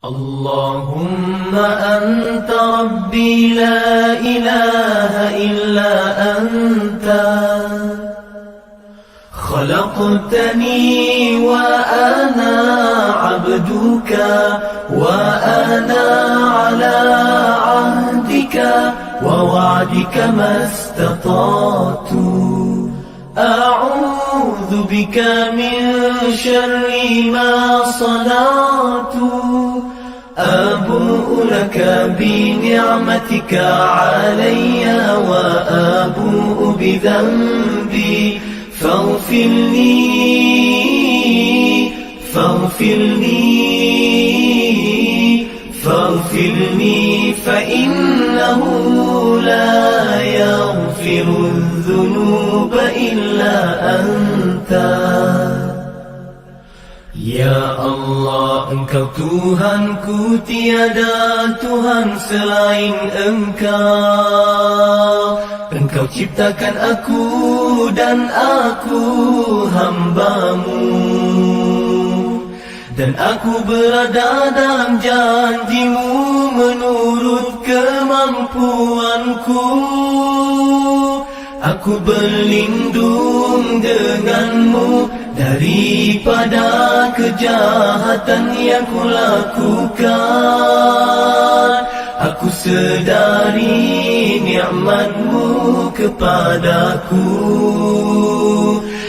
اللهم أنت ربي لا إله إلا أنت خلقتني وأنا عبدك وأنا على عهدك ووعدك ما استطعت أعوذ بك من شر ما صنعت أبوء لك بنعمتك علي وأبوء بذنبي فاغفر لي فإنه لا يغفر الذنوب إلا أنت. Ya Allah, Engkau Tuhanku, tiada Tuhan selain Engkau. Engkau ciptakan aku dan aku hamba-Mu, dan aku berada dalam janji-Mu menurut kemampuanku. Aku berlindung denganmu daripada kejahatan yang kulakukan. Aku sedari nikmat-Mu kepadaku,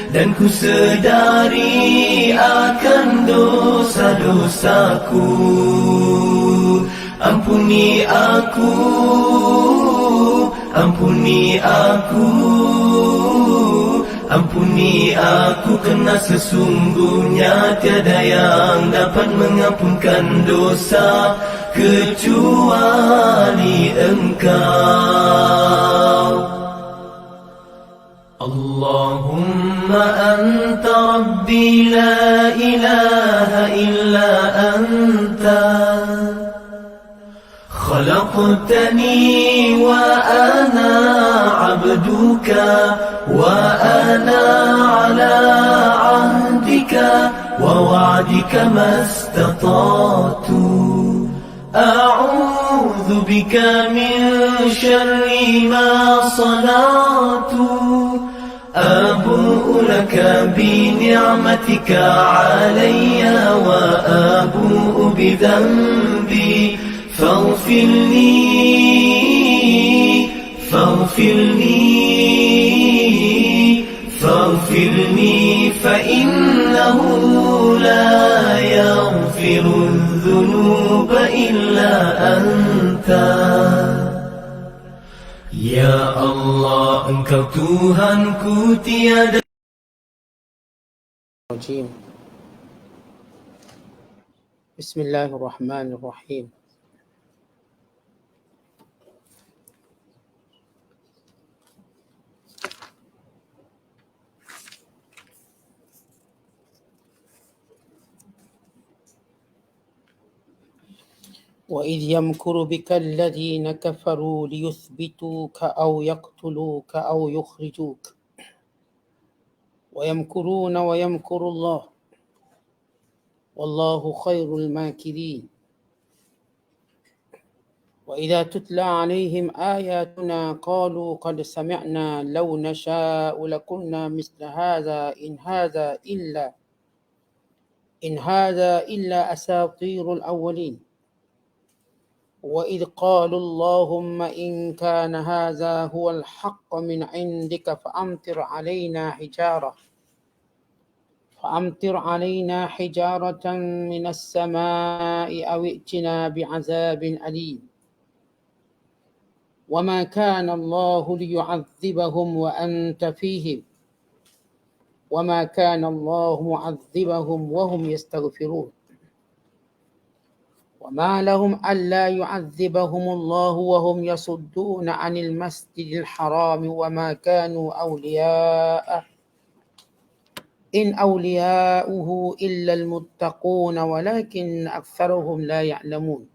dan ku sedari akan dosa-dosaku. Ampuni aku, ampuni aku, ampuni aku, kerana sesungguhnya tiada yang dapat mengampunkan dosa kecuali Engkau. Allahumma anta rabbi la ilaha illa anta خلقتني وأنا عبدك وأنا على عهدك ووعدك ما استطعت أعوذ بك من شر ما صنعت أبوء لك بنعمتك علي وأبوء بذنبي فاغفر لي فإنه لا يغفر الذنوب إلا أنت. Ya Allah, Engkau Tuhanku, tiada. بسم الله الرحمن الرحيم. وإذ يمكر بك الذين كفروا ليثبتوك أو يقتلوك أو يخرجوك ويمكرون ويمكر الله والله خير الماكرين. وإذا تتلى عليهم آياتنا قالوا قد سمعنا لو نشاء لكنا مثل هذا إن هذا إلا أساطير الأولين. وإذ قالوا اللهم إن كان هذا هو الحق من عندك فأمطر علينا حجارة من السماء أو ائتنا بعذاب أليم. وما كان الله ليعذبهم وأنت فيهم وما كان الله معذبهم وهم يستغفرون. وما لهم ألا يعذبهم الله وهم يصدون عن المسجد الحرام وما كانوا أولياءه إن أولياؤه إلا المتقون ولكن أكثرهم لا يعلمون.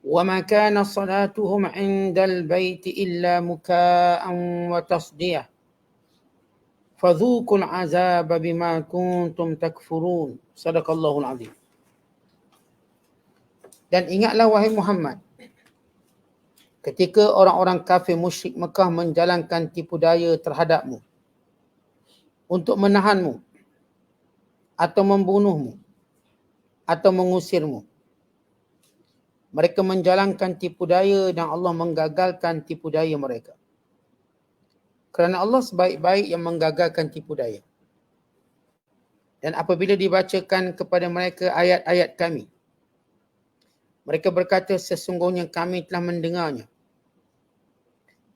وما كان صلاتهم عند البيت إلا مكاء وتصدية فذوقوا العذاب بما كنتم تكفرون. صدق الله العظيم. Dan ingatlah wahai Muhammad, ketika orang-orang kafir musyrik Mekah menjalankan tipu daya terhadapmu untuk menahanmu atau membunuhmu atau mengusirmu. Mereka menjalankan tipu daya dan Allah menggagalkan tipu daya mereka. Kerana Allah sebaik-baik yang menggagalkan tipu daya. Dan apabila dibacakan kepada mereka ayat-ayat kami, mereka berkata, sesungguhnya kami telah mendengarnya.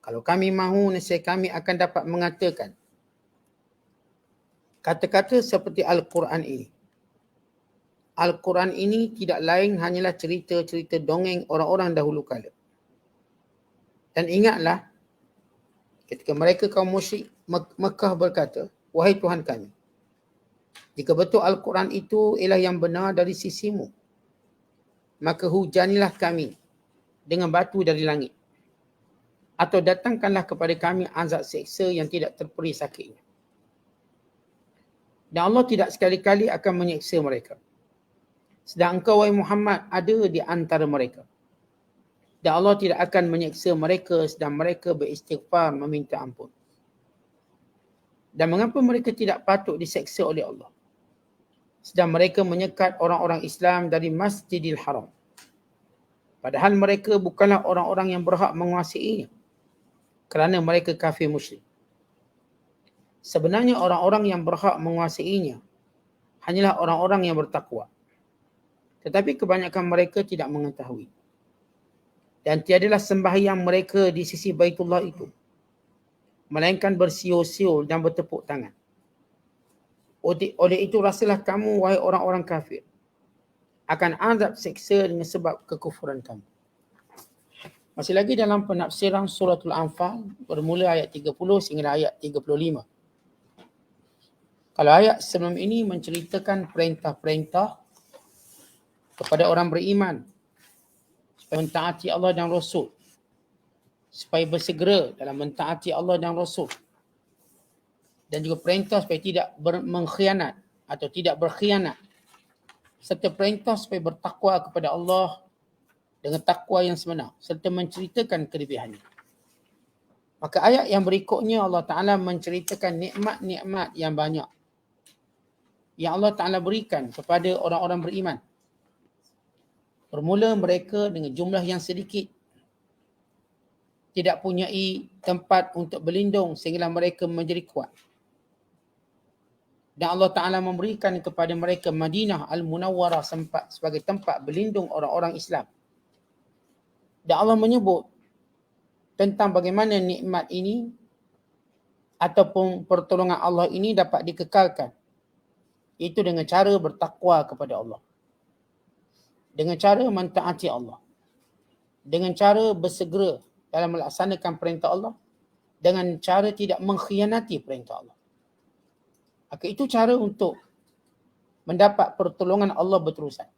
Kalau kami mahu, nescaya kami akan dapat mengatakan kata-kata seperti Al-Quran ini. Al-Quran ini tidak lain hanyalah cerita-cerita dongeng orang-orang dahulu kala. Dan ingatlah, ketika mereka kaum musyrik Mekah berkata, wahai Tuhan kami, jika betul Al-Quran itu ialah yang benar dari sisimu, maka hujanilah kami dengan batu dari langit. Atau datangkanlah kepada kami azab seksa yang tidak terperi sakitnya. Dan Allah tidak sekali-kali akan menyeksa mereka. Sedang engkau wahai Muhammad ada di antara mereka. Dan Allah tidak akan menyeksa mereka sedang mereka beristighfar meminta ampun. Dan mengapa mereka tidak patut diseksa oleh Allah? Sedang mereka menyekat orang-orang Islam dari Masjidil Haram. Padahal mereka bukanlah orang-orang yang berhak menguasainya. Kerana mereka kafir musyrik. Sebenarnya orang-orang yang berhak menguasainya hanyalah orang-orang yang bertakwa. Tetapi kebanyakan mereka tidak mengetahui. Dan tiadalah sembahyang mereka di sisi Baitullah itu, melainkan bersiul-siul dan bertepuk tangan. Oleh itu rasalah kamu, wahai orang-orang kafir, akan azab seksa dengan sebab kekufuran kamu. Masih lagi dalam penafsiran suratul Anfal, bermula ayat 30 sehingga ayat 35. Kalau ayat sebelum ini menceritakan perintah-perintah kepada orang beriman supaya mentaati Allah dan Rasul, supaya bersegera dalam mentaati Allah dan Rasul, dan juga perintah supaya tidak mengkhianat atau tidak berkhianat, serta perintah supaya bertakwa kepada Allah dengan takwa yang sebenar, serta menceritakan kelebihannya. Maka ayat yang berikutnya Allah Ta'ala menceritakan nikmat-nikmat yang banyak yang Allah Ta'ala berikan kepada orang-orang beriman. Bermula mereka dengan jumlah yang sedikit, tidak punyai tempat untuk berlindung sehingga mereka menjadi kuat. Dan Allah Ta'ala memberikan kepada mereka Madinah Al-Munawwarah sebagai tempat berlindung orang-orang Islam. Dan Allah menyebut tentang bagaimana nikmat ini ataupun pertolongan Allah ini dapat dikekalkan. Itu dengan cara bertakwa kepada Allah. Dengan cara mentaati Allah. Dengan cara bersegera dalam melaksanakan perintah Allah. Dengan cara tidak mengkhianati perintah Allah. Maka itu cara untuk mendapat pertolongan Allah berterusan.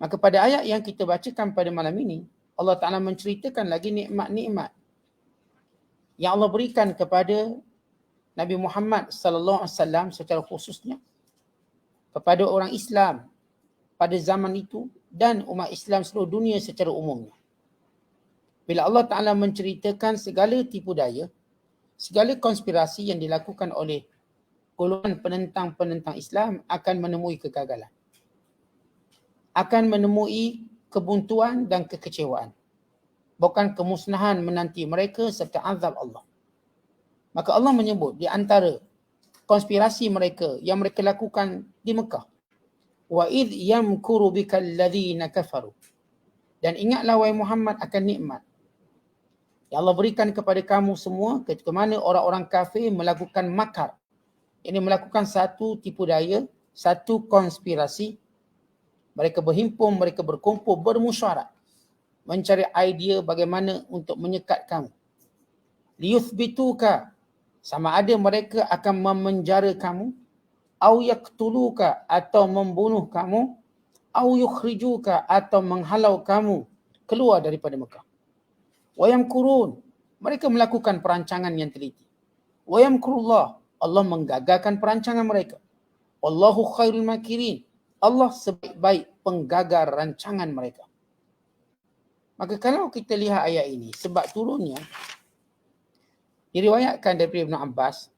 Maka pada ayat yang kita bacakan pada malam ini, Allah Ta'ala menceritakan lagi nikmat-nikmat yang Allah berikan kepada Nabi Muhammad sallallahu alaihi wasallam secara khususnya, kepada orang Islam pada zaman itu dan umat Islam seluruh dunia secara umumnya. Bila Allah Ta'ala menceritakan segala tipu daya, segala konspirasi yang dilakukan oleh golongan penentang-penentang Islam akan menemui kegagalan. Akan menemui kebuntuan dan kekecewaan. Bukan kemusnahan menanti mereka serta azab Allah. Maka Allah menyebut di antara konspirasi mereka yang mereka lakukan di Mekah. Wa idh yamkuru bikal ladzina kafaru. Dan ingatlah wahai Muhammad akan nikmat yang Allah berikan kepada kamu semua ketika mana orang-orang kafir melakukan makar. Ini melakukan satu tipu daya, satu konspirasi. Mereka berhimpun, mereka berkumpul, bermusyawarah, mencari idea bagaimana untuk menyekat kamu. Liyuthbituka, sama ada mereka akan memenjara kamu, au yaqtuluka, atau membunuh kamu, au yukhrijuka, atau menghalau kamu keluar daripada Mekah. Wa yamkurun, mereka melakukan perancangan yang teliti. Wa yamkurullah, Allah menggagalkan perancangan mereka. Wallahu khairul makirin, Allah sebaik-baik penggagar rancangan mereka. Maka kalau kita lihat ayat ini, sebab turunnya, diriwayatkan daripada Ibn Abbas,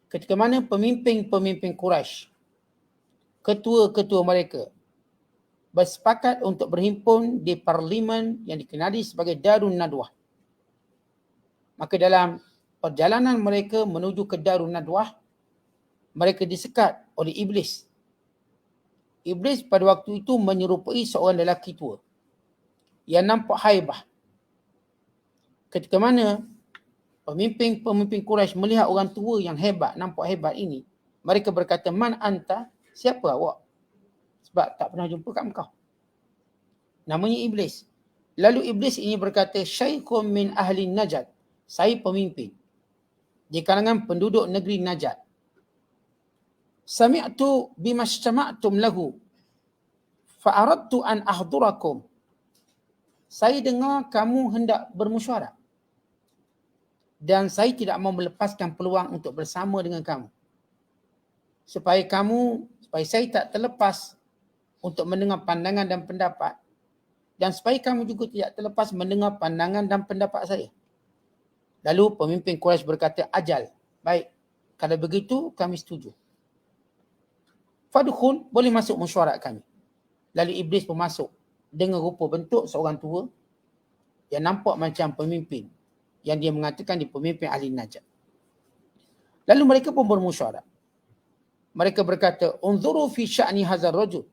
ketika mana pemimpin-pemimpin Quraisy, ketua-ketua mereka, bersepakat untuk berhimpun di parlimen yang dikenali sebagai Darun Nadwah. Maka dalam perjalanan mereka menuju ke Darun Nadwah, mereka disekat oleh Iblis. Iblis pada waktu itu menyerupai seorang lelaki tua yang nampak haibah. Ketika mana pemimpin-pemimpin Quraisy melihat orang tua yang hebat, nampak hebat ini, mereka berkata, "Man anta?" Siapa awak? Sebab tak pernah jumpa kat engkau. Namanya Iblis. Lalu Iblis ini berkata, "Syaikhun min ahli Najd." Saya pemimpin di kalangan penduduk negeri Najd. "Sami'tu bima ijtama'tum lahu fa aradtu an ahdurakum." Saya dengar kamu hendak bermusyawarah dan saya tidak mau melepaskan peluang untuk bersama dengan kamu. Supaya saya tak terlepas untuk mendengar pandangan dan pendapat, dan supaya kamu juga tidak terlepas mendengar pandangan dan pendapat saya. Lalu pemimpin Quraisy berkata, "Ajal, baik, kalau begitu kami setuju. Fadkhul, boleh masuk mesyuarat kami." Lalu Iblis pun masuk dengan rupa bentuk seorang tua yang nampak macam pemimpin, yang dia mengatakan dia pemimpin ahli Najd. Lalu mereka pun bermusyawarah. Mereka berkata, "Unzuru fi sya'ni hadzal rajul."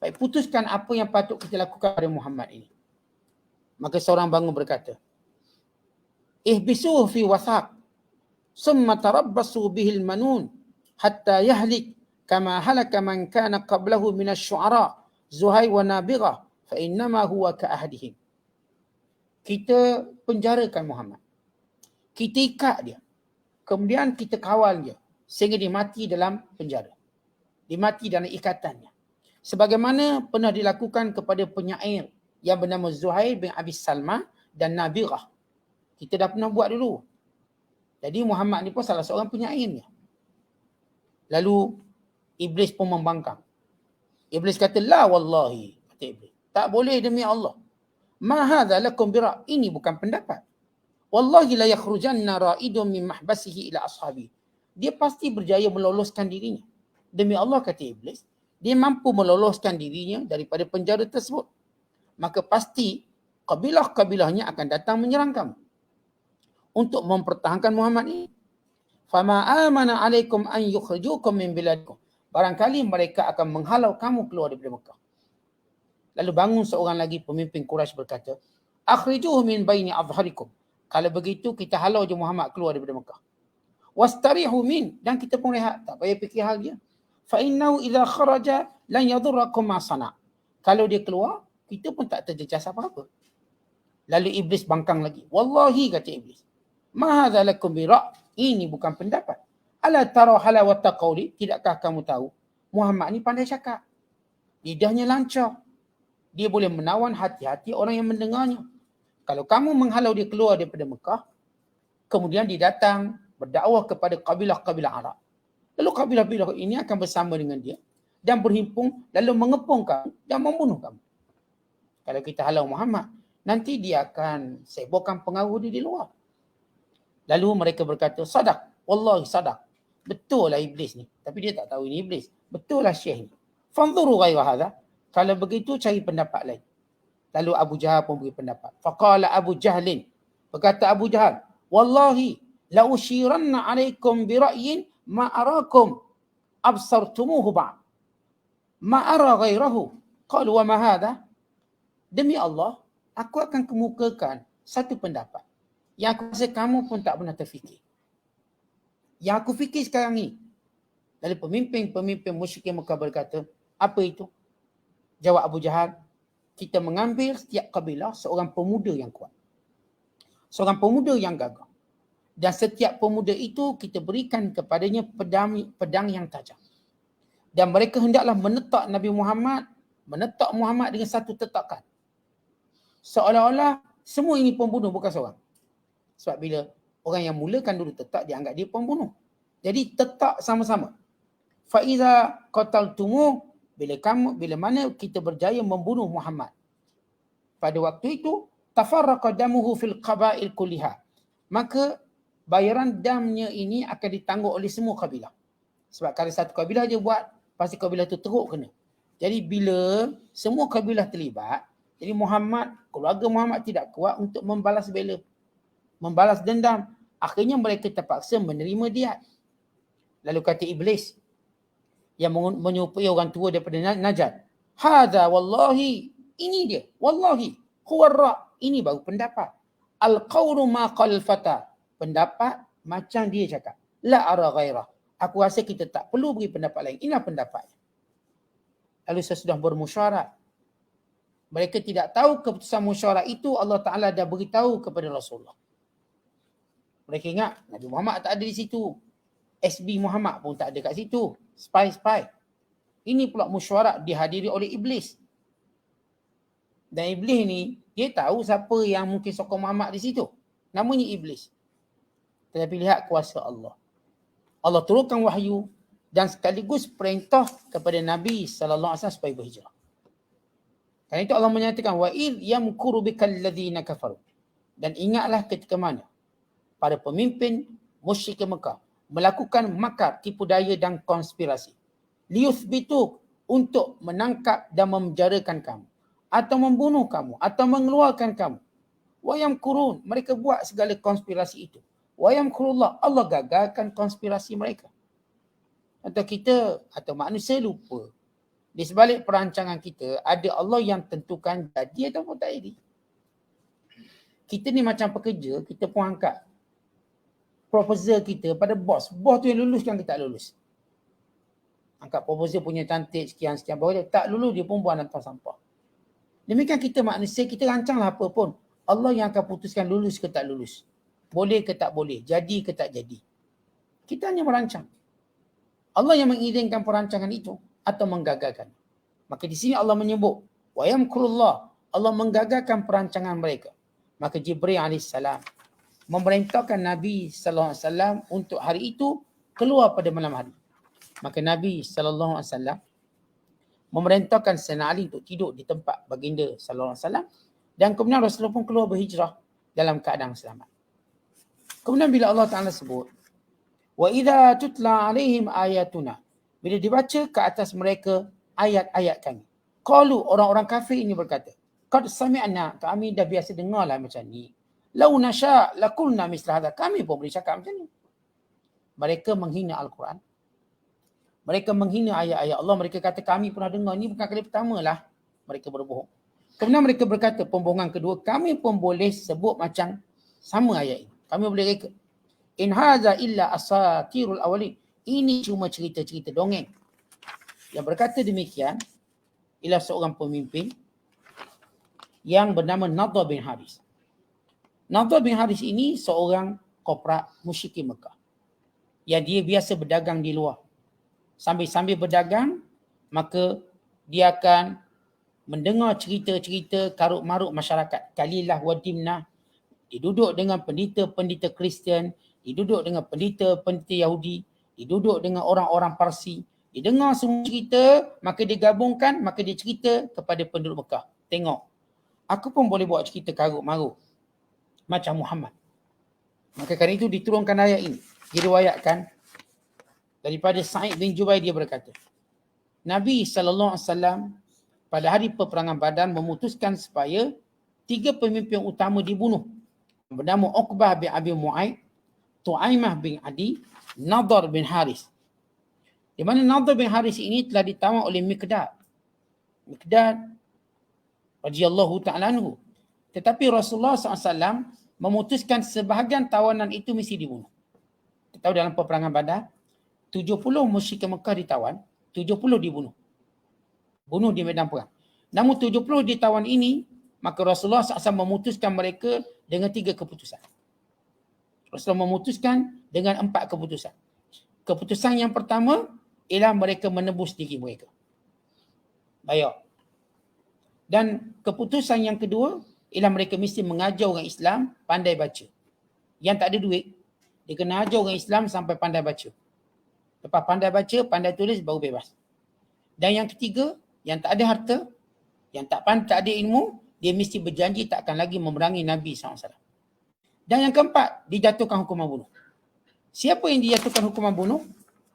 Baik, putuskan apa yang patut kita lakukan pada Muhammad ini. Maka seorang bangun berkata, "Ihbisuhu fi wasaq, summa tarabbasu bihil manun, hatta yahlik, kama halaka man kana qablahu minasy syu'ara, Zuhair wa Nabirah, fa innama huwa ka ahadihim." Kita penjarakan Muhammad. Kita ikat dia. Kemudian kita kawal dia sehingga dia mati dalam penjara. Dia mati dalam ikatannya. Sebagaimana pernah dilakukan kepada penyair yang bernama Zuhair bin Abi Salma dan Nabirah. Kita dah pernah buat dulu. Jadi Muhammad ni pun salah seorang penyairnya. Lalu Iblis pun membangkang. Iblis kata, "La wallahi." Kata Iblis, "Tak boleh demi Allah. Ma hadza lakum bira." Ini bukan pendapat. "Wallahi la yakhrujanna ra'idun min mahbasihi ila ashabi." Dia pasti berjaya meloloskan dirinya. Demi Allah, kata Iblis, dia mampu meloloskan dirinya daripada penjara tersebut. Maka pasti kabilah-kabilahnya akan datang menyerang kamu untuk mempertahankan Muhammad ini. "Fama amana alaikum an yukhrijukum min biladikum." Barangkali mereka akan menghalau kamu keluar daripada Mekah. Lalu bangun seorang lagi pemimpin Quraisy berkata, "Akhrijuhu min baini adhharikum." Kalau begitu kita halau je Muhammad keluar daripada Mekah. "Wastarihu min." Dan kita pun rehat, tak payah fikir hal dia. "Fa innahu idza kharaja lan yadurrakum ma sana." Kalau dia keluar, kita pun tak terjejas apa-apa. Lalu Iblis bangkang lagi. "Wallahi," kata Iblis, "ma hadza lakum bira." Ini bukan pendapat. "Ala tara halawata qawli." Tidakkah kamu tahu Muhammad ni pandai cakap. Lidahnya lancar. Dia boleh menawan hati-hati orang yang mendengarnya. Kalau kamu menghalau dia keluar daripada Mekah, kemudian dia datang berdakwah kepada kabilah-kabilah Arab. Lalu kabilah-kabilah ini akan bersama dengan dia dan berhimpun lalu mengepung kamu dan membunuh kamu. Kalau kita halau Muhammad, nanti dia akan seborkan pengaruh dia di luar. Lalu mereka berkata, "Sadaq, wallahi sadaq." Betul lah Iblis ni. Tapi dia tak tahu ini Iblis. Betul lah Syekh ni. "Fanzuru ghaira hadha." Kalau begitu cari pendapat lain. Lalu Abu Jahal pun beri pendapat. Faqala Abu Jahlin. Berkata Abu Jahal, "Wallahi la ushiranna alaikum bi ra'yin ma arakum absartumuhu ba'd. Ma ara ghairahu." Qalu, "Wa ma hadha?" Demi Allah, aku akan kemukakan satu pendapat yang aku rasa kamu pun tak pernah terfikir. Yang aku fikir sekarang ni. Lalu pemimpin-pemimpin musyrikin Mekah berkata, "Apa itu?" Jawab Abu Jahal, "Kita mengambil setiap kabilah seorang pemuda yang kuat. Seorang pemuda yang gagah. Dan setiap pemuda itu kita berikan kepadanya pedang yang tajam. Dan mereka hendaklah menetak Nabi Muhammad, menetak Muhammad dengan satu tetakan. Seolah-olah semua ini pembunuh, bukan seorang." Sebab bila orang yang mulakan dulu tetak, dia anggap dia pembunuh. Jadi tetak sama-sama. "Fa iza qataltumu bila mana kita berjaya membunuh Muhammad, pada waktu itu tafarraqa damuhu fil qabail kulliha, maka bayaran damnya ini akan ditanggung oleh semua kabilah. Sebab kalau satu kabilah je buat, pasti kabilah tu teruk kena. Jadi bila semua kabilah terlibat, jadi keluarga Muhammad tidak kuat untuk membalas dendam. Akhirnya mereka terpaksa menerima diat. Lalu kata Iblis yang menyerupai orang tua daripada Najd, hadza wallahi, ini dia, wallahi huwa ra, ini baru pendapat. Al-qawlu ma qal fata, pendapat macam dia cakap. La ara ghairah, aku rasa kita tak perlu beri pendapat lain. Inilah pendapat. Lalu sesudah bermusyawarah, mereka tidak tahu keputusan musyawarah itu Allah Ta'ala dah beritahu kepada Rasulullah. Mereka ingat Nabi Muhammad tak ada di situ. SB Muhammad pun tak ada kat situ. Spy. Ini pula mesyuarat dihadiri oleh Iblis. Dan Iblis ni, dia tahu siapa yang mungkin sokong Muhammad di situ. Namanya Iblis. Tetapi lihat kuasa Allah. Allah turunkan wahyu dan sekaligus perintah kepada Nabi SAW supaya berhijrah. Kerana itu Allah menyatakan, wa idh yamkuru bikal ladzina kafaru. Dan ingatlah ketika mana para pemimpin musyrik Mekah melakukan makar, tipu daya dan konspirasi. Liyuthbituk, untuk menangkap dan memenjarakan kamu, atau membunuh kamu, atau mengeluarkan kamu. Wa yamkurun, mereka buat segala konspirasi itu. Wa yamkurullah, Allah gagalkan konspirasi mereka. Atau manusia lupa, di sebalik perancangan kita ada Allah yang tentukan jadi ataupun tak jadi. Kita ni macam pekerja, kita pun angkat proposal kita pada bos. Bos tu yang lulus kan kita tak lulus. Angkat proposal punya cantik sekian, baru dia tak lulus, dia pun buang dalam sampah. Demikian kita manusia, kita rancanglah apa pun. Allah yang akan putuskan lulus ke tak lulus. Boleh ke tak boleh, jadi ke tak jadi. Kita hanya merancang. Allah yang mengizinkan perancangan itu atau menggagalkan. Maka di sini Allah menyebut, wa yamkurullah, Allah menggagalkan perancangan mereka. Maka Jibril AS memerintahkan Nabi SAW untuk hari itu keluar pada malam hari. Maka Nabi SAW memerintahkan Sayyidina Ali untuk tidur di tempat baginda SAW, dan kemudian Rasulullah pun keluar berhijrah dalam keadaan selamat. Kemudian bila Allah Ta'ala sebut, wa idza tutla alaihim ayatuna, bila dibaca ke atas mereka ayat-ayat kami, qalu, orang-orang kafir ini berkata, qad sami'na, kami dah biasa dengarlah macam ni. Lau nasya lakulna misla hadha, kami pun boleh cakap macam ni. Mereka menghina Al-Quran. Mereka menghina ayat-ayat Allah. Mereka kata kami pernah dengar. Ini bukan kali pertama lah mereka berbohong. Kemudian mereka berkata pembohongan kedua, kami pun boleh sebut macam sama ayat ini. Kami boleh reka. In hadza illa asatirul awalin. Ini cuma cerita-cerita dongeng. Yang berkata demikian ialah seorang pemimpin yang bernama Nadhr bin Haris. Nadhr bin Haris ini seorang koprak musyrikin Mekah yang dia biasa berdagang di luar. Sambil-sambil berdagang, maka dia akan mendengar cerita-cerita karut-marut masyarakat. Kalilah wadimnah. Dia duduk dengan pendeta-pendeta Kristian, dia duduk dengan pendeta-pendeta Yahudi, dia duduk dengan orang-orang Parsi. Dia dengar semua cerita, maka dia gabungkan, maka dia cerita kepada penduduk Mekah. Tengok, aku pun boleh buat cerita karut-marut macam Muhammad. Maka kerana itu diturunkan ayat ini. Diriwayatkan daripada Sa'id bin Jubair, dia berkata, Nabi SAW pada hari peperangan Badar memutuskan supaya 3 pemimpin utama dibunuh. Bernama Uqbah bin Abi Mu'aid, Tu'aimah bin Adi, Nadhr bin Haris. Di mana Nadhr bin Haris ini telah ditawan oleh Miqdad radhiyallahu ta'ala anhu. Tetapi Rasulullah SAW memutuskan sebahagian tawanan itu mesti dibunuh. Kita tahu dalam peperangan Badar, 70 musyrik Mekah ditawan, 70 dibunuh. Bunuh di medan perang. Namun 70 ditawan ini, maka Rasulullah SAW memutuskan mereka dengan 3 keputusan. Rasulullah memutuskan dengan 4 keputusan. Keputusan yang pertama ialah mereka menebus diri mereka. Bayar. Dan keputusan yang kedua ialah mereka mesti mengajar orang Islam pandai baca. Yang tak ada duit, dia kena ajar orang Islam sampai pandai baca. Lepas pandai baca, pandai tulis, baru bebas. Dan yang ketiga, yang tak ada harta, yang tak ada ilmu, dia mesti berjanji tak akan lagi memerangi Nabi SAW. Dan yang keempat, dijatuhkan hukuman bunuh. Siapa yang dijatuhkan hukuman bunuh?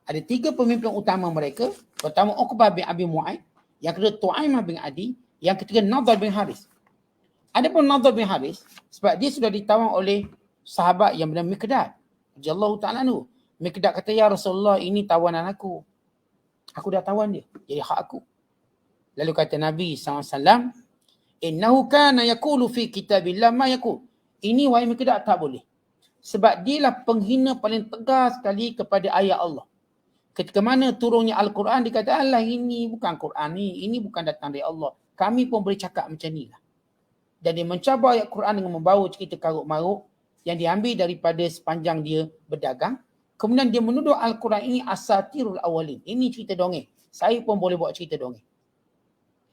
Ada 3 pemimpin utama mereka. Pertama, Uqbah bin Abi Mu'aid. Yang kedua, Tu'aimah bin Adi. Yang ketiga, Nadhr bin Haris. Adapun Nadhr bin Haris, sebab dia sudah ditawan oleh sahabat yang bernama Miqdad radhiyallahu ta'ala anhu. Miqdad kata, ya Rasulullah, ini tawanan aku. Aku dah tawan dia, jadi hak aku. Lalu kata Nabi SAW, innahu kana yaqulu fi kitabillah ma yaqul. Ini wahai Miqdad tak boleh. Sebab dialah penghina paling tegas sekali kepada ayat Allah. Ketika mana turunnya Al-Quran, dia kata, Allah ini bukan Quran ni, ini bukan datang dari Allah. Kami pun boleh cakap macam ni lah. Dan dia mencabar ayat Quran dengan membawa cerita karut-marut yang diambil daripada sepanjang dia berdagang. Kemudian dia menuduh Al-Quran ini asatirul awalin. Ini cerita dongeng. Saya pun boleh buat cerita dongeng.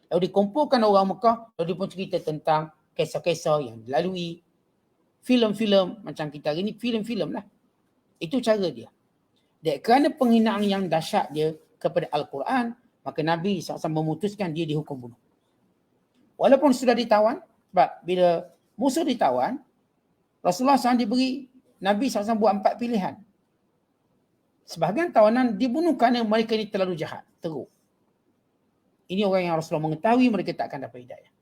Lalu dikumpulkan orang Mekah, lalu dia pun cerita tentang kisah-kisah yang dilalui. Filem-filem macam kita hari ni, filem-filem lah. Itu cara dia. Dan kerana penghinaan yang dahsyat dia kepada Al-Quran, maka Nabi SAW memutuskan dia dihukum bunuh. Walaupun sudah ditawan, sebab bila musuh ditawan, Rasulullah SAW diberi, Nabi SAW buat 4 pilihan. Sebahagian tawanan dibunuh kerana mereka ini terlalu jahat, teruk. Ini orang yang Rasulullah mengetahui mereka tak akan dapat hidayah.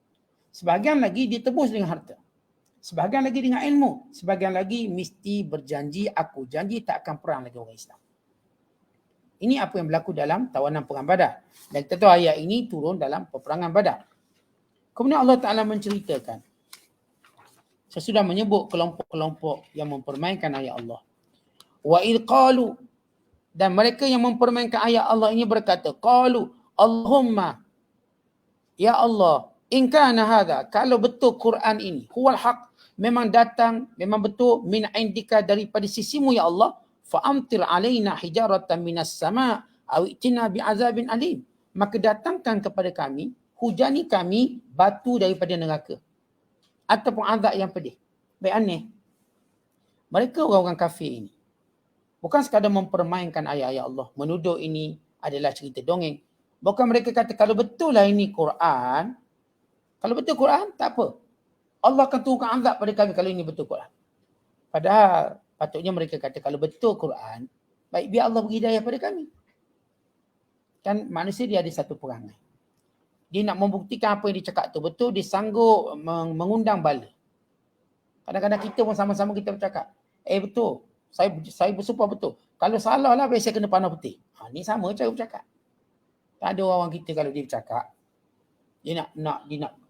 Sebahagian lagi ditebus dengan harta. Sebahagian lagi dengan ilmu. Sebahagian lagi mesti berjanji, aku janji tak akan perang lagi orang Islam. Ini apa yang berlaku dalam tawanan perang Badar. Dan kita tahu ayat ini turun dalam peperangan Badar. Kemudian Allah Ta'ala menceritakan, sesudah menyebut kelompok-kelompok yang mempermainkan ayat Allah. Wa idh qalu, dan mereka yang mempermainkan ayat Allah ini berkata, qalu Allahumma, ya Allah, in kana hadha, kalau betul Quran ini, huwal haq, memang datang, memang betul, min indika, daripada sisimu ya Allah, fa'amtir alaina hijaratan minas sama' aw itina bi'azabin alim. Maka datangkan kepada kami, hujani kami batu daripada neraka ataupun azab yang pedih. Baik aneh. Mereka orang-orang kafir ini bukan sekadar mempermainkan ayat-ayat Allah, menuduh ini adalah cerita dongeng. Bukan mereka kata kalau betul lah ini Quran, kalau betul Quran tak apa, Allah akan turunkan azab pada kami kalau ini betul Quran. Padahal patutnya mereka kata kalau betul Quran, baik biar Allah beri hidayah pada kami. Kan manusia dia ada satu perangai. Dia nak membuktikan apa yang dia cakap tu betul, dia sanggup mengundang bala. Kadang-kadang kita pun sama-sama kita bercakap, betul, saya bersumpah betul. Kalau salah lah biasa kena panah putih. Ni sama cara bercakap. Tak ada orang kita kalau dia bercakap, dia nak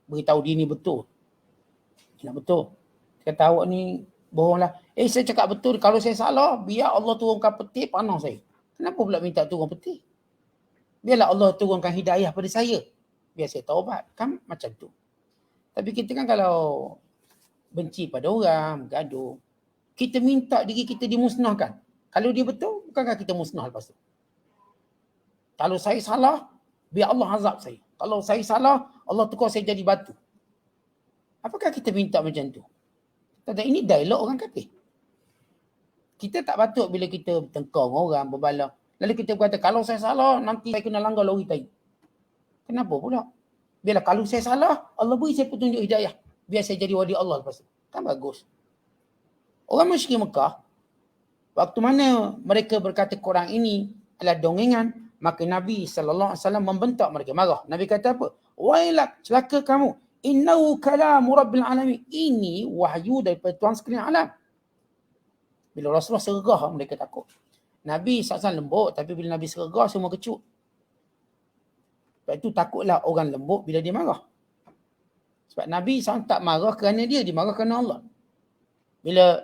beritahu dia ni betul. Dia nak betul. Dia kata awak ni bohong lah. Saya cakap betul, kalau saya salah, biar Allah turunkan peti panah saya. Kenapa pula minta turun peti? Biarlah Allah turunkan hidayah pada saya. Biar saya taubat. Kan macam tu. Tapi kita kan kalau benci pada orang, gaduh, kita minta diri kita dimusnahkan. Kalau dia betul, bukankah kita musnah lepas tu? Kalau saya salah, biar Allah azab saya. Kalau saya salah, Allah tukar saya jadi batu. Apakah kita minta macam tu? Tentang ini dialog orang kafir. Kita tak patut bila kita bertengkar orang, berbalah. Lalu kita berkata, kalau saya salah, nanti saya kena langgar lori tahi. Kenapa pula? Biarlah kalau saya salah, Allah beri saya petunjuk hidayah. Biar saya jadi wali Allah lepas tu. Kan bagus. Orang musyrik Mekah, waktu mana mereka berkata Quran ini adalah dongengan, maka Nabi SAW membentak mereka, marah. Nabi kata apa? Wailak, celaka kamu. Innahu kalamu rabbil alamin. Ini wahyu daripada Tuhan sekalian alam. Bila Rasulullah sergah, mereka takut. Nabi SAW lembut, tapi bila Nabi sergah, semua kecut. Sebab itu takutlah orang lembut bila dia marah. Sebab Nabi SAW tak marah kerana dia marah kerana Allah. Bila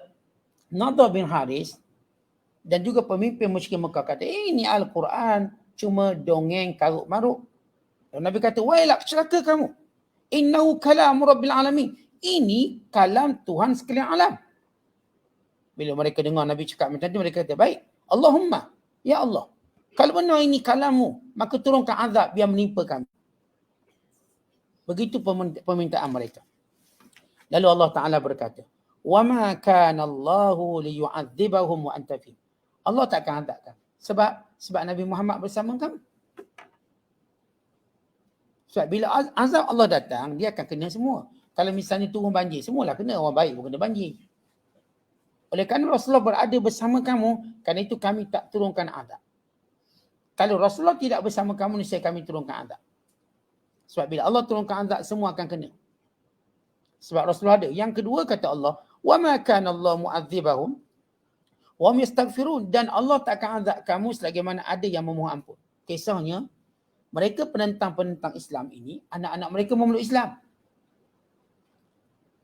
Nadhr bin Haris dan juga pemimpin musyrik Mekah kata, ini Al-Quran cuma dongeng karut-marut. Nabi kata, wailak, celaka kamu. Innahu kalamu rabbil alamin. Ini kalam Tuhan sekalian alam. Bila mereka dengar Nabi cakap macam tu, mereka kata, baik, Allahumma, ya Allah, kalau benar ini kalammu, maka turunkan azab yang menimpa kami. Begitu permintaan mereka. Lalu Allah Ta'ala berkata, وَمَا كَانَ اللَّهُ لِيُعَذِّبَهُمْ وَأَنْتَ فِيهِمْ. Allah tak akan azabkan. Sebab Nabi Muhammad bersama kamu. Sebab bila azab Allah datang, dia akan kena semua. Kalau misalnya turun banjir, semualah kena. Orang baik pun kena banjir. Oleh kerana Rasulullah berada bersama kamu, kerana itu kami tak turunkan azab. Kalau Rasulullah tidak bersama kamu, niscaya kami turunkan azab. Sebab bila Allah turunkan azab, semua akan kena. Sebab Rasulullah ada. Yang kedua kata Allah, وَمَا كَانَ اللَّهُ مُعَذِّبَهُمْ وَهُمْ يَسْتَغْفِرُونَ. Dan Allah tak akan azab kamu sebagaimana ada yang memohon ampun. Kisahnya, mereka penentang-penentang Islam ini, anak-anak mereka memeluk Islam.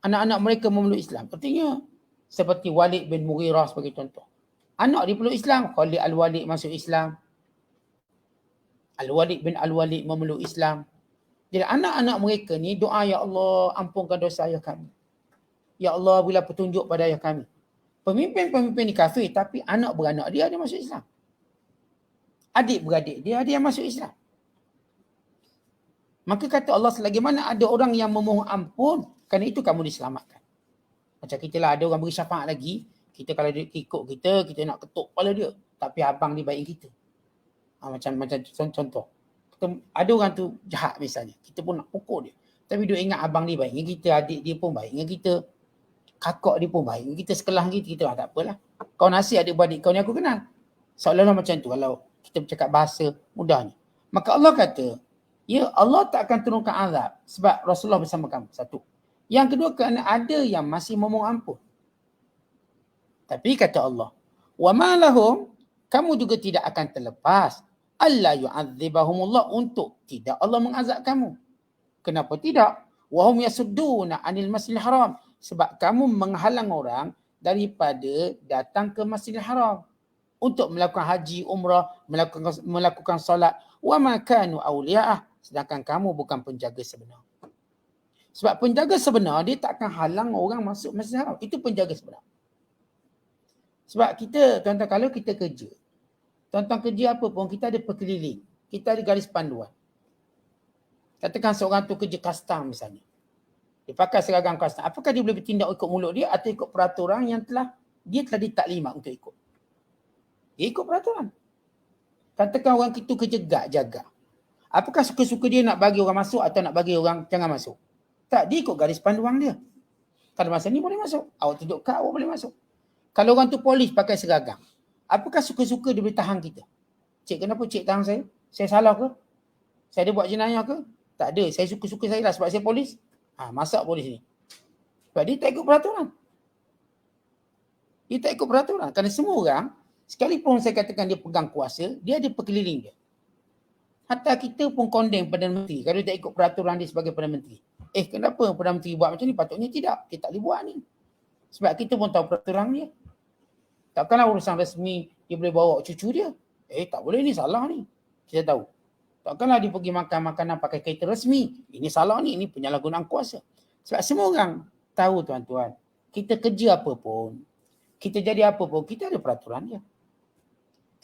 Anak-anak mereka memeluk Islam. Artinya, seperti Walid bin Mughirah sebagai contoh. Anak dia peluk Islam. Khalid Al-Walid masuk Islam. Al-Walid bin Al-Walid memeluk Islam. Jadi anak-anak mereka ni doa, Ya Allah ampunkan dosa ayah kami. Ya Allah bila petunjuk pada ayah kami. Pemimpin-pemimpin ni kafir tapi anak beranak dia masuk Islam. Adik-beradik dia ada yang masuk Islam. Maka kata Allah, selagi mana ada orang yang memohon ampun, kerana itu kamu diselamatkan. Macam kita lah, ada orang beri syafaat lagi, kita kalau dia ikut kita, kita nak ketuk kepala dia. Tapi abang dia baik kita. Macam contoh. Ada orang tu jahat misalnya, kita pun nak pukul dia. Tapi dia ingat abang dia baik dengan kita, adik dia pun baik dengan kita, kakak dia pun baik dengan kita, sekelas kita tak apalah. Kau nasi adik-beradik kau ni aku kenal. Seolah-olah macam tu kalau kita bercakap bahasa mudahnya. Maka Allah kata, ya Allah tak akan turunkan azab sebab Rasulullah bersama kamu. Satu. Yang kedua, kerana ada yang masih memohon ampun. Tapi kata Allah, wa ma lahum, kamu juga tidak akan terlepas alla yu'adzibahumullah, untuk tidak Allah mengazab kamu. Kenapa tidak? Wa hum yasudduna 'anil masjidil haram, sebab kamu menghalang orang daripada datang ke Masjidil Haram untuk melakukan haji, umrah, melakukan solat. Wa ma kanu awliya'ah, sedangkan kamu bukan penjaga sebenar. Sebab penjaga sebenar dia tak akan halang orang masuk Masjidil Haram. Itu penjaga sebenar. Sebab kita, tuan-tuan, kalau kita kerja, tuan-tuan kerja apa pun, kita ada perkeliling. Kita ada garis panduan. Katakan seorang tu kerja custom misalnya. Dia pakai seragam custom. Apakah dia boleh bertindak ikut mulut dia atau ikut peraturan yang dia telah ditaklimat untuk ikut? Dia ikut peraturan. Katakan orang itu kerja guard, jaga. Apakah suka-suka dia nak bagi orang masuk atau nak bagi orang jangan masuk? Tak, dia ikut garis panduan dia. Kalau masa ni boleh masuk. Awak tunjuk kad, awak boleh masuk. Kalau orang tu polis pakai seragam, apakah suka-suka dia boleh tahan kita? Cik, kenapa cik tahan saya? Saya salah ke? Saya ada buat jenayah ke? Tak ada. Saya suka-suka saya lah sebab saya polis. Masak polis ni. Sebab dia tak ikut peraturan. Dia tak ikut peraturan. Kerana semua orang, sekalipun saya katakan dia pegang kuasa, dia ada perkeliling dia. Hatta kita pun condemn Perdana Menteri kalau dia tak ikut peraturan dia sebagai Perdana Menteri. Kenapa Perdana Menteri buat macam ni? Patutnya tidak. Dia tak boleh buat ni. Sebab kita pun tahu peraturan dia. Takkanlah urusan resmi dia boleh bawa cucu dia. Tak boleh, ni salah ni. Kita tahu. Takkanlah dia pergi makan makanan pakai kereta resmi. Ini salah ni, ini penyalahgunaan kuasa. Sebab semua orang tahu, tuan-tuan, kita kerja apa pun, kita jadi apa pun, kita ada peraturan dia.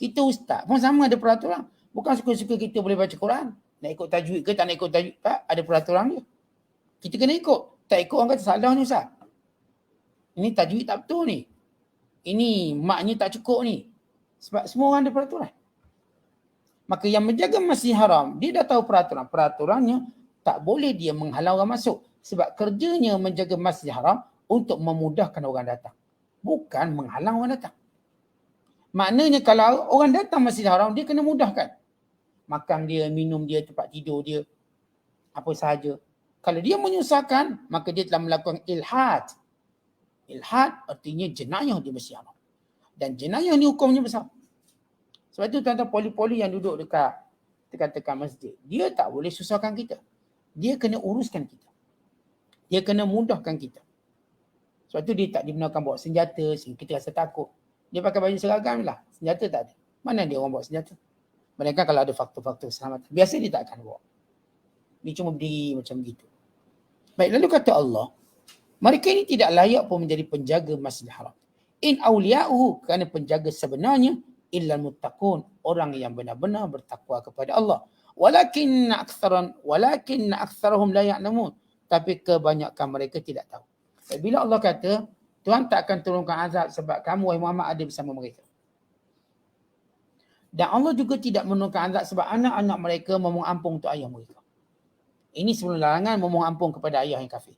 Kita ustaz pun sama ada peraturan. Bukan suka-suka kita boleh baca Quran. Nak ikut tajwid ke tak nak ikut tajwid, tak, ada peraturan dia. Kita kena ikut. Tak ikut orang kata salah ni ustaz. Ini tajwid tak betul ni. Ini maknya tak cukup ni. Sebab semua orang ada peraturan. Maka yang menjaga Masjidil Haram, dia dah tahu peraturan. Peraturannya tak boleh dia menghalang orang masuk. Sebab kerjanya menjaga Masjidil Haram untuk memudahkan orang datang. Bukan menghalang orang datang. Maknanya kalau orang datang Masjidil Haram, dia kena mudahkan. Makan dia, minum dia, tempat tidur dia, apa sahaja. Kalau dia menyusahkan, maka dia telah melakukan ilhad. Ilhad artinya jenayah di Masjidil Haram. Dan jenayah ni hukumnya besar. Sebab itu tuan-tuan poli-poli yang duduk dekat masjid, dia tak boleh susahkan kita. Dia kena uruskan kita. Dia kena mudahkan kita. Sebab itu dia tak dibenarkan bawa senjata sehingga kita rasa takut. Dia pakai baju seragam lah. Senjata tak ada. Mana dia orang bawa senjata? Mereka kalau ada faktor-faktor keselamatan. Biasa dia tak akan bawa. Dia cuma berdiri macam begitu. Baik, lalu kata Allah, mereka ini tidak layak pun menjadi penjaga Masjidil Haram. In awliya'uhu, kerana penjaga sebenarnya illal muttaqun, orang yang benar-benar bertakwa kepada Allah. Walakin aktsarahum la ya'lamun, tapi kebanyakan mereka tidak tahu. Bila Allah kata Tuhan tak akan turunkan azab sebab kamu wahai Muhammad ada bersama mereka. Dan Allah juga tidak menurunkan azab sebab anak-anak mereka memohon ampun untuk ayah mereka. Ini sebelum larangan memohon ampun kepada ayah yang kafir.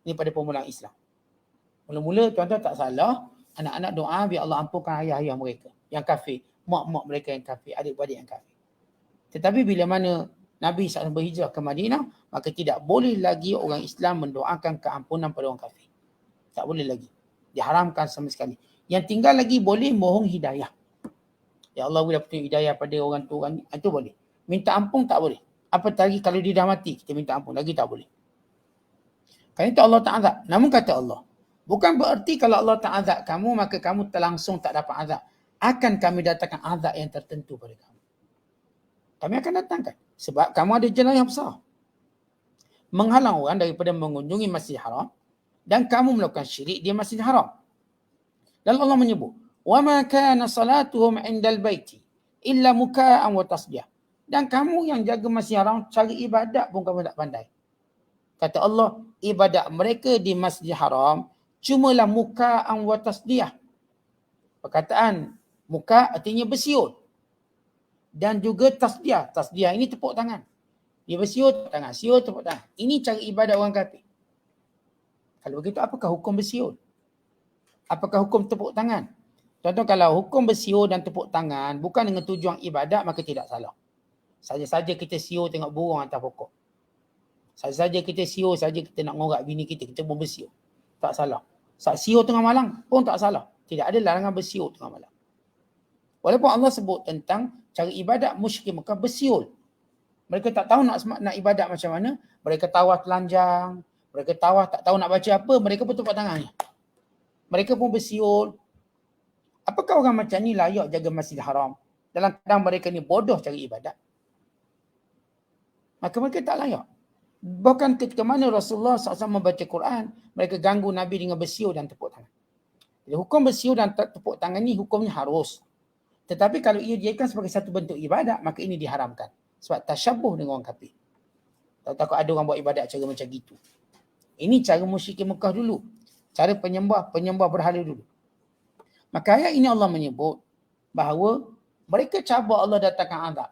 Ini pada permulaan Islam. Mula-mula tuan-tuan tak salah, anak-anak doa biar Allah ampunkan ayah-ayah mereka yang kafir, mak-mak mereka yang kafir, adik-beradik yang kafir. Tetapi bila mana Nabi SAW berhijrah ke Madinah, maka tidak boleh lagi orang Islam mendoakan keampunan pada orang kafir. Tak boleh lagi. Diharamkan sama sekali. Yang tinggal lagi boleh mohon hidayah. Ya Allah boleh petunjuk hidayah pada orang tu, orang ni. Itu boleh. Minta ampun tak boleh. Apatah lagi kalau dia dah mati, kita minta ampun. Lagi tak boleh. Kerana itu Allah tak azab. Namun kata Allah, bukan bererti kalau Allah tak azab kamu, maka kamu terlangsung tak dapat azab. Akan kami datangkan azab yang tertentu pada kamu. Kami akan datangkan. Sebab kamu ada jenayah yang besar. Menghalang orang daripada mengunjungi Masjid Haram dan kamu melakukan syirik di Masjid Haram. Lalu Allah menyebut, وَمَا كَانَ صَلَاتُهُمْ عِنْدَ الْبَيْتِ إِلَّا مُكَاءً وَتَصْدِيَةً. Dan kamu yang jaga Masjid Haram, cari ibadat pun kamu tak pandai. Kata Allah, ibadat mereka di Masjid Haram cumalah muka'an wa tasdiyah. Perkataan muka artinya bersiul. Dan juga tasdiyah. Tasdiyah ini tepuk tangan. Dia bersiul tepuk tangan, siul tepuk tangan. Ini cara ibadat orang kafir. Kalau begitu apakah hukum bersiul? Apakah hukum tepuk tangan? Tuan-tuan, kalau hukum bersiul dan tepuk tangan bukan dengan tujuan ibadat, maka tidak salah. Saja-saja kita siul tengok burung atas pokok. Saja-saja kita siul, saja kita nak ngorak bini kita pun bersiul. Tak salah. Saat siul tengah malam pun tak salah. Tidak ada larangan bersiul tengah malam. Walaupun Allah sebut tentang cara ibadat musyrik Mekah bersiul. Mereka tak tahu nak ibadat macam mana. Mereka tawaf telanjang. Mereka tawaf tak tahu nak baca apa. Mereka pun tepuk tangannya. Mereka pun bersiul. Apakah orang macam ni layak jaga Masjid Haram? Dalam keadaan mereka ni bodoh cara ibadat. Maka mereka tak layak. Bahkan ketika mana Rasulullah SAW membaca Quran, mereka ganggu Nabi dengan bersiul dan tepuk tangan. Jadi hukum bersiul dan tepuk tangan ni hukumnya harus. Tetapi kalau ia dijadikan sebagai satu bentuk ibadat, maka ini diharamkan. Sebab tasyabuh dengan orang kafir. Takut ada orang buat ibadat cara macam gitu. Ini cara musyrik Mekah dulu. Cara penyembah berhala dulu. Maka ayat ini Allah menyebut bahawa mereka cabar Allah datangkan azab.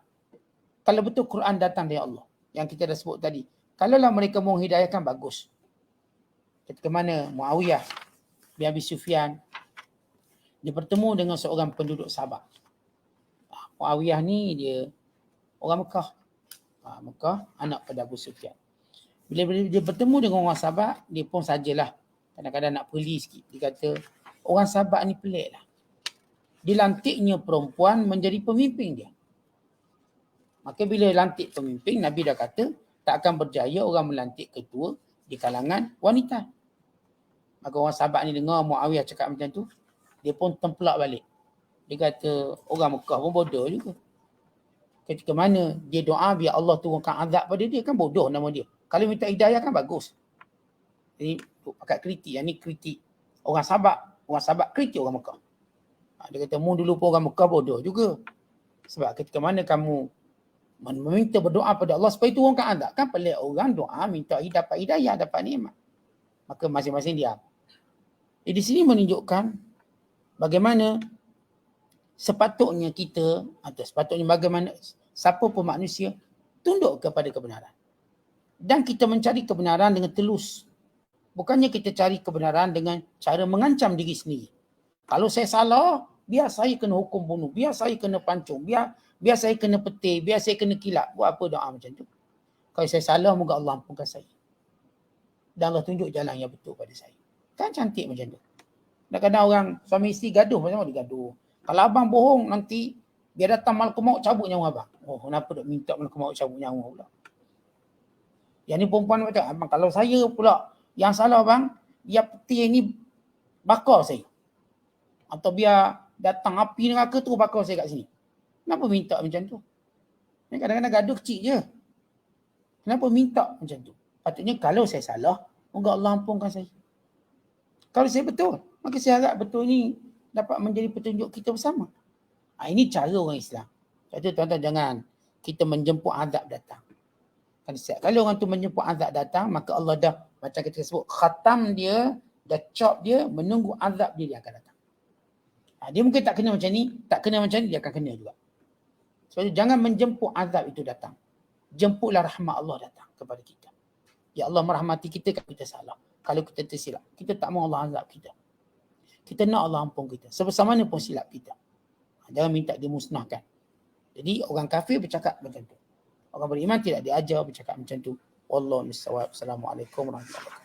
Kalau betul Quran datang dari Allah. Yang kita dah sebut tadi. Kalaulah mereka mau hidayahkan, bagus. Ketika mana Muawiyah bin Abi Sufyan dia bertemu dengan seorang penduduk Sabah. Muawiyah ni dia orang Mekah. Mekah, anak pada Abu Sufyan. Bila dia bertemu dengan orang Sabah, dia pun sajalah. Kadang-kadang nak peli sikit. Dia kata, orang Sabah ni pelik lah. Dilantiknya perempuan menjadi pemimpin dia. Maka bila lantik pemimpin, Nabi dah kata, tak akan berjaya orang melantik ketua di kalangan wanita. Maka orang sahabat ni dengar Muawiyah cakap macam tu, dia pun tempelak balik. Dia kata, orang Mekah pun bodoh juga. Ketika mana dia doa biar Allah turunkan azab pada dia, kan bodoh nama dia. Kalau minta hidayah kan bagus. Jadi pakat kritik, yang ni kritik orang sahabat kritik orang Mekah. Dia kata, mu dulu pun orang Mekah bodoh juga. Sebab ketika mana kamu meminta berdoa pada Allah supaya turunkan azab, kan pelik orang doa minta dapat hidayah, dapat nikmat. Maka masing-masing diam. Di sini menunjukkan bagaimana sepatutnya kita, atau sepatutnya bagaimana siapa pun manusia tunduk kepada kebenaran. Dan kita mencari kebenaran dengan telus. Bukannya kita cari kebenaran dengan cara mengancam diri sendiri. Kalau saya salah, biar saya kena hukum bunuh, biar saya kena pancung, biar saya kena petir, biar saya kena kilap. Buat apa doa macam tu? Kalau saya salah, moga Allah ampunkan saya. Dan Allah tunjuk jalan yang betul pada saya. Kan cantik macam tu. Kadang-kadang orang suami isteri gaduh, macam mana dia gaduh? Kalau abang bohong, nanti dia datang malaikat maut cabut nyawa abang. Oh, kenapa dok minta malaikat maut cabut nyawa pula? Yang ni perempuan macam, abang kalau saya pula yang salah abang, biar petir ni bakar saya. Atau biar datang api neraka tu bakar saya kat sini. Kenapa minta macam tu? Kadang-kadang gaduh kecil je. Kenapa minta macam tu? Patutnya kalau saya salah, moga Allah ampunkan saya. Kalau saya betul, maka saya harap betul ni dapat menjadi petunjuk kita bersama. Ini cara orang Islam. Jadi tuan-tuan jangan kita menjemput azab datang. Kan setiap kali orang tu menjemput azab datang, maka Allah dah, macam kita sebut, khatam dia, dah chop dia, menunggu azab dia akan datang. Dia mungkin tak kena macam ni, dia akan kena juga. Sebab itu jangan menjemput azab itu datang. Jemputlah rahmat Allah datang. kepada kita. Ya Allah merahmati kita kalau kita salah. Kalau kita tersilap. Kita tak mahu Allah azab kita. Kita nak Allah ampun kita. Sebesar mana pun silap kita. Jangan minta dimusnahkan. Jadi orang kafir bercakap macam tu. Orang beriman tidak diajar bercakap macam tu. Wallahu a'lam. Assalamualaikum warahmatullahi wabarakatuh.